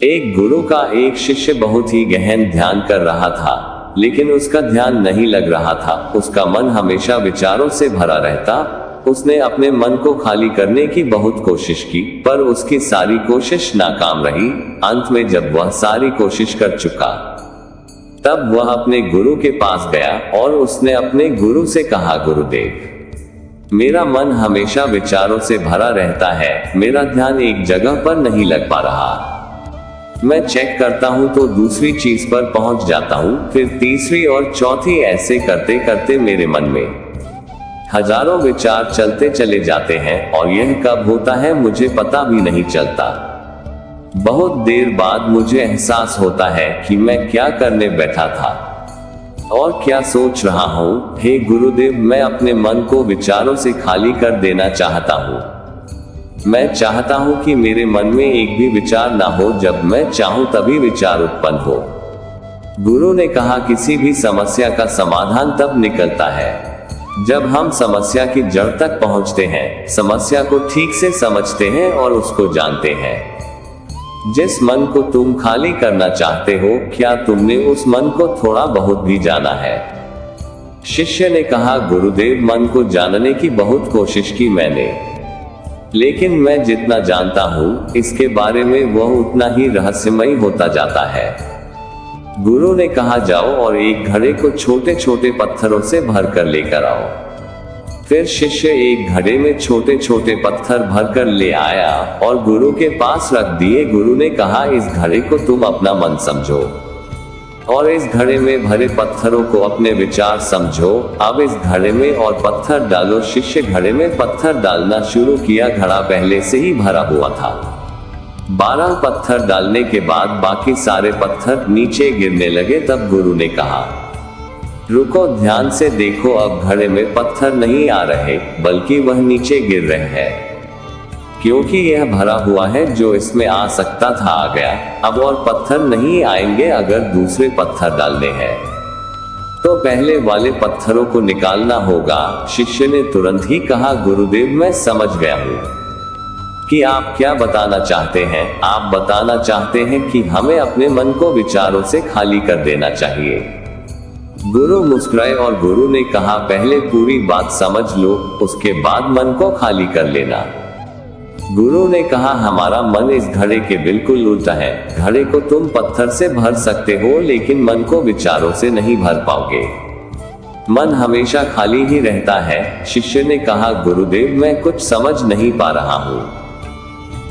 एक गुरु का एक शिष्य बहुत ही गहन ध्यान कर रहा था, लेकिन उसका ध्यान नहीं लग रहा था। उसका मन हमेशा विचारों से भरा रहता। उसने अपने मन को खाली करने की बहुत कोशिश की, पर उसकी सारी कोशिश नाकाम रही। अंत में जब वह सारी कोशिश कर चुका, तब वह अपने गुरु के पास गया और उसने अपने गुरु से कहा, गुरुदेव, मेरा मन हमेशा विचारों से भरा रहता है। मेरा ध्यान एक जगह पर नहीं लग पा रहा। मैं चेक करता हूं तो दूसरी चीज पर पहुंच जाता हूं, फिर तीसरी और चौथी, ऐसे करते करते मेरे मन में हजारों विचार चलते चले जाते हैं और यह कब होता है मुझे पता भी नहीं चलता। बहुत देर बाद मुझे एहसास होता है कि मैं क्या करने बैठा था और क्या सोच रहा हूँ। हे गुरुदेव, मैं अपने मन को विचारों से खाली कर देना चाहता हूँ। मैं चाहता हूँ कि मेरे मन में एक भी विचार ना हो। जब मैं चाहूँ तभी विचार उत्पन्न हो। गुरु ने कहा, किसी भी समस्या का समाधान तब निकलता है जब हम समस्या की जड़ तक पहुँचते हैं, समस्या को ठीक से समझते हैं और उसको जानते हैं। जिस मन को तुम खाली करना चाहते हो, क्या तुमने उस मन को थोड़ा बहुत भी जाना है? शिष्य ने कहा, गुरुदेव, मन को जानने की बहुत कोशिश की मैंने, लेकिन मैं जितना जानता हूँ इसके बारे में वह उतना ही रहस्यमय होता जाता है। गुरु ने कहा, जाओ और एक घड़े को छोटे छोटे पत्थरों से भरकर लेकर आओ। फिर शिष्य एक घड़े में छोटे छोटे पत्थर भरकर ले आया और गुरु के पास रख दिए। गुरु ने कहा, इस घड़े को तुम अपना मन समझो और इस घड़े में भरे पत्थरों को अपने विचार समझो। अब इस घड़े में और पत्थर डालो। शिष्य घड़े में पत्थर डालना शुरू किया। घड़ा पहले से ही भरा हुआ था। 12 पत्थर डालने के बाद बाकी सारे पत्थर नीचे गिरने लगे। तब गुरु ने कहा, रुको, ध्यान से देखो। अब घड़े में पत्थर नहीं आ रहे, बल्कि वह नीचे गिर रहे हैं, क्योंकि यह भरा हुआ है। जो इसमें आ सकता था आ गया। अब और पत्थर नहीं आएंगे। अगर दूसरे पत्थर डालने हैं तो पहले वाले पत्थरों को निकालना होगा। शिष्य ने तुरंत ही कहा, गुरुदेव, मैं समझ गया हूँ कि आप क्या बताना चाहते हैं। आप बताना चाहते हैं कि हमें अपने मन को विचारों से खाली कर देना चाहिए। गुरु मुस्कुराए और गुरु ने कहा, पहले पूरी बात समझ लो, उसके बाद मन को खाली कर लेना। गुरु ने कहा, हमारा मन इस घड़े के बिल्कुल उल्टा है। घड़े को तुम पत्थर से भर सकते हो, लेकिन मन को विचारों से नहीं भर पाओगे। मन हमेशा खाली ही रहता है। शिष्य ने कहा, गुरुदेव, मैं कुछ समझ नहीं पा रहा हूँ।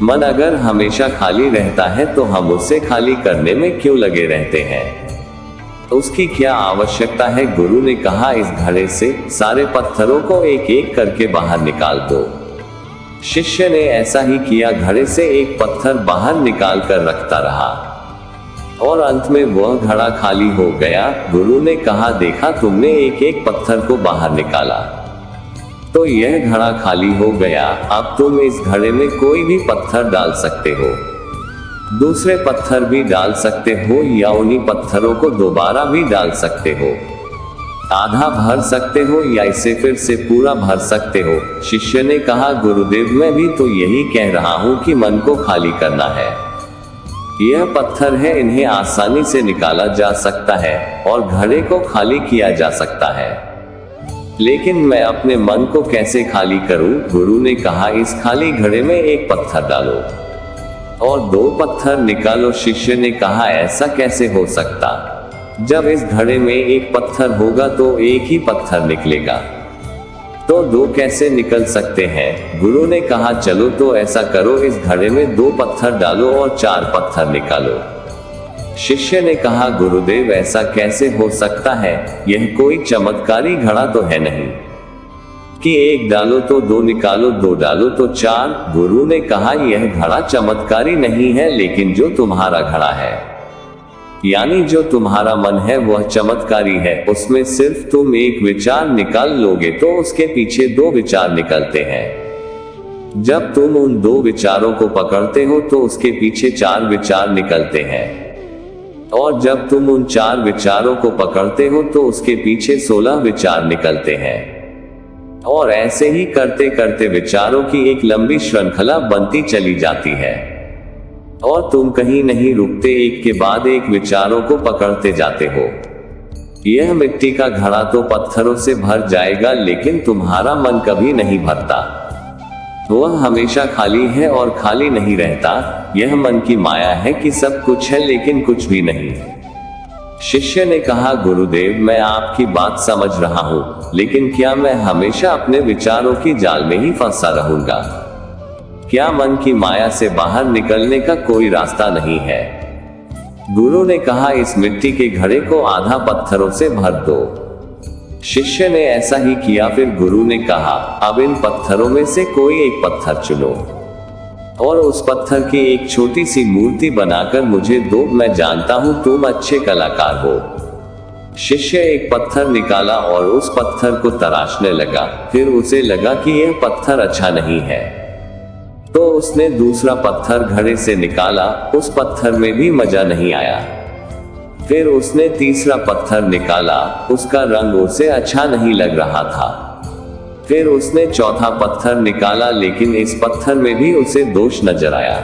मन अगर हमेशा खाली रहता है तो हम उसे खाली करने में क्यों लगे रहते हैं? उसकी क्या आवश्यकता है? गुरु ने कहा, इस घड़े से सारे पत्थरों को एक एक करके बाहर निकाल दो। शिष्य ने ऐसा ही किया। घड़े से एक पत्थर बाहर निकाल कर रखता रहा और अंत में वह घड़ा खाली हो गया। गुरु ने कहा, देखा, तुमने एक एक पत्थर को बाहर निकाला तो यह घड़ा खाली हो गया। अब तुम इस घड़े में कोई भी पत्थर डाल सकते हो, दूसरे पत्थर भी डाल सकते हो, या उन्हीं पत्थरों को दोबारा भी डाल सकते हो। आधा भर सकते हो या इसे फिर से पूरा भर सकते हो। शिष्य ने कहा, गुरुदेव, मैं भी तो यही कह रहा हूँ कि मन को खाली करना है। यह पत्थर है, इन्हें आसानी से निकाला जा सकता है और घड़े को खाली किया जा सकता है, लेकिन मैं अपने मन को कैसे खाली करूं? गुरु ने कहा, इस खाली घड़े में एक पत्थर डालो और 2 पत्थर निकालो। शिष्य ने कहा, ऐसा कैसे हो सकता? जब इस घड़े में एक पत्थर होगा तो एक ही पत्थर निकलेगा, तो 2 कैसे निकल सकते हैं? गुरु ने कहा, चलो तो ऐसा करो, इस घड़े में 2 पत्थर डालो और 4 पत्थर निकालो। शिष्य ने कहा, गुरुदेव, ऐसा कैसे हो सकता है? यह कोई चमत्कारी घड़ा तो है नहीं कि 1 डालो तो 2 निकालो, 2 डालो तो 4। गुरु ने कहा, यह घड़ा चमत्कारी नहीं है, लेकिन जो तुम्हारा घड़ा है, यानी जो तुम्हारा मन है, वह चमत्कारी है। उसमें सिर्फ तुम एक विचार निकाल लोगे तो उसके पीछे 2 विचार निकलते हैं। जब तुम उन 2 विचारों को पकड़ते हो तो उसके पीछे 4 विचार निकलते हैं, और जब तुम उन 4 विचारों को पकड़ते हो तो उसके पीछे 16 विचार निकलते हैं। और ऐसे ही करते करते विचारों की एक लंबी श्रृंखला बनती चली जाती है। और तुम कहीं नहीं रुकते, एक के बाद एक विचारों को पकड़ते जाते हो। यह मिट्टी का घड़ा तो पत्थरों से भर जाएगा, लेकिन तुम्हारा मन कभी नहीं भरता। वह हमेशा खाली है और खाली नहीं रहता। यह मन की माया है कि सब कुछ है लेकिन कुछ भी नहीं। शिष्य ने कहा, गुरुदेव, मैं आपकी बात समझ रहा हूँ, लेकिन क्या मैं हमेशा अपने विचारों की जाल में ही फंसा रहूंगा? क्या मन की माया से बाहर निकलने का कोई रास्ता नहीं है? गुरु ने कहा, इस मिट्टी के घड़े को आधा पत्थरों से भर दो। शिष्य ने ऐसा ही किया। फिर गुरु ने कहा, अब इन पत्थरों में से कोई एक पत्थर चुनो और उस पत्थर की एक छोटी सी मूर्ति बनाकर मुझे दो, मैं जानता हूं तुम अच्छे कलाकार हो। शिष्य एक पत्थर निकाला और उस पत्थर को तराशने लगा। फिर उसे लगा कि यह पत्थर अच्छा नहीं है, तो उसने दूसरा पत्थर घड़े से निकाला। उस पत्थर में भी मजा नहीं आया। फिर उसने तीसरा पत्थर निकाला, उसका रंग उसे अच्छा नहीं लग रहा था। फिर उसने चौथा पत्थर निकाला, लेकिन इस पत्थर में भी उसे दोष नजर आया।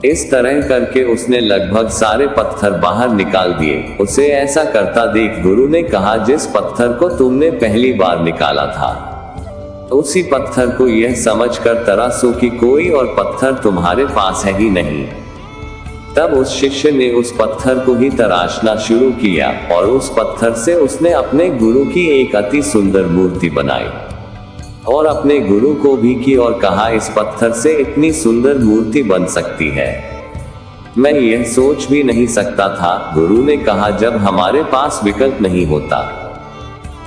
इस तरह करके उसने लगभग सारे पत्थर बाहर निकाल दिए। उसे ऐसा करता देख गुरु ने कहा, जिस पत्थर को तुमने पहली बार निकाला था, उसी पत्थर को यह समझकर तराशो कि कोई और पत्थर तुम्हारे पास है ही नहीं। तब उस शिष्य ने उस पत्थर को ही तराशना शुरू किया और उस पत्थर से उसने अपने गुरु की एक अति सुंदर मूर्ति बनाई और अपने गुरु को भी की और कहा, इस पत्थर से इतनी सुंदर मूर्ति बन सकती है, मैं यह सोच भी नहीं सकता था। गुरु ने कहा, जब हमारे पास विकल्प नहीं होता,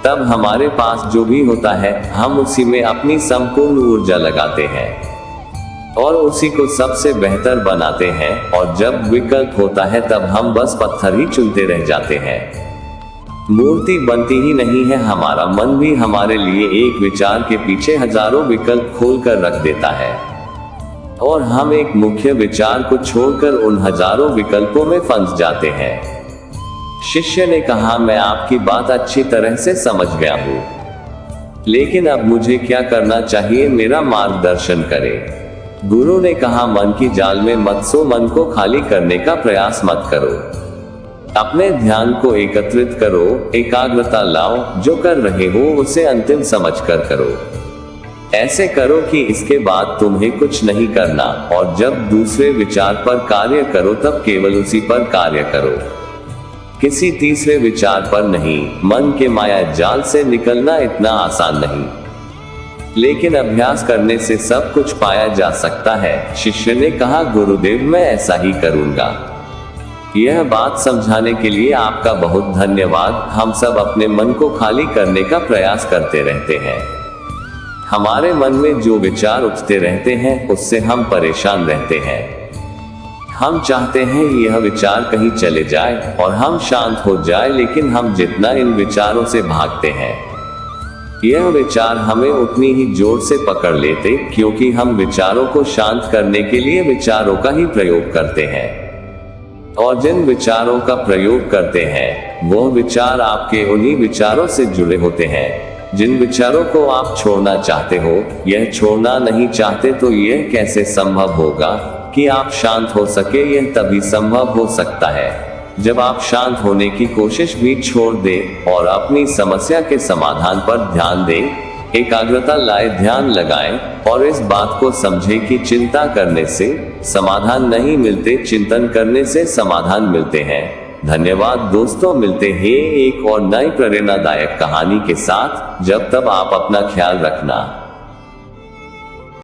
तब हमारे पास जो भी होता है, हम उसी में अपनी संपूर्ण ऊर्जा लगाते हैं और उसी को सबसे बेहतर बनाते हैं। और जब विकल्प होता है, तब हम बस पत्थर ही चुनते रह जाते हैं। मूर्ति बनती ही नहीं है। हमारा मन भी हमारे लिए एक विचार के पीछे हजारों विकल्प खोलकर रख देता है और हम एक मुख्य विचार को छोड़कर उन हजारों विकल्पों में फंस जाते हैं। शिष्य ने कहा, मैं आपकी बात अच्छी तरह से समझ गया हूँ, लेकिन अब मुझे क्या करना चाहिए? मेरा मार्गदर्शन करें। गुरु ने कहा, मन की जाल में मत सो, मन को खाली करने का प्रयास मत करो। अपने ध्यान को एकत्रित करो, एकाग्रता लाओ, जो कर रहे हो उसे अंतिम समझकर करो। ऐसे करो कि इसके बाद तुम्हें कुछ नहीं करना, और जब दूसरे विचार पर कार्य करो तब केवल उसी पर कार्य करो, किसी तीसरे विचार पर नहीं। मन के माया जाल से निकलना इतना आसान नहीं, लेकिन अभ्यास करने से सब कुछ पाया जा सकता है। शिष्य ने कहा, गुरुदेव, मैं ऐसा ही करूंगा। यह बात समझाने के लिए आपका बहुत धन्यवाद। हम सब अपने मन को खाली करने का प्रयास करते रहते हैं। हमारे मन में जो विचार उठते रहते हैं, उससे हम परेशान रहते हैं। हम चाहते हैं यह विचार कहीं चले जाए और हम शांत हो जाए, लेकिन हम जितना इन विचारों से भागते हैं, यह विचार हमें उतनी ही जोर से पकड़ लेते, क्योंकि हम विचारों को शांत करने के लिए विचारों का ही प्रयोग करते हैं। और जिन विचारों का प्रयोग करते हैं, वह विचार आपके उन्हीं विचारों से जुड़े होते हैं जिन विचारों को आप छोड़ना चाहते हो। यह छोड़ना नहीं चाहते तो यह कैसे संभव होगा कि आप शांत हो सके? यह तभी संभव हो सकता है जब आप शांत होने की कोशिश भी छोड़ दें और अपनी समस्या के समाधान पर ध्यान दें, एकाग्रता लाए, ध्यान लगाएं और इस बात को समझें कि चिंता करने से समाधान नहीं मिलते, चिंतन करने से समाधान मिलते हैं। धन्यवाद दोस्तों, मिलते हैं एक और नई प्रेरणादायक कहानी के साथ। जब तक आप अपना ख्याल रखना।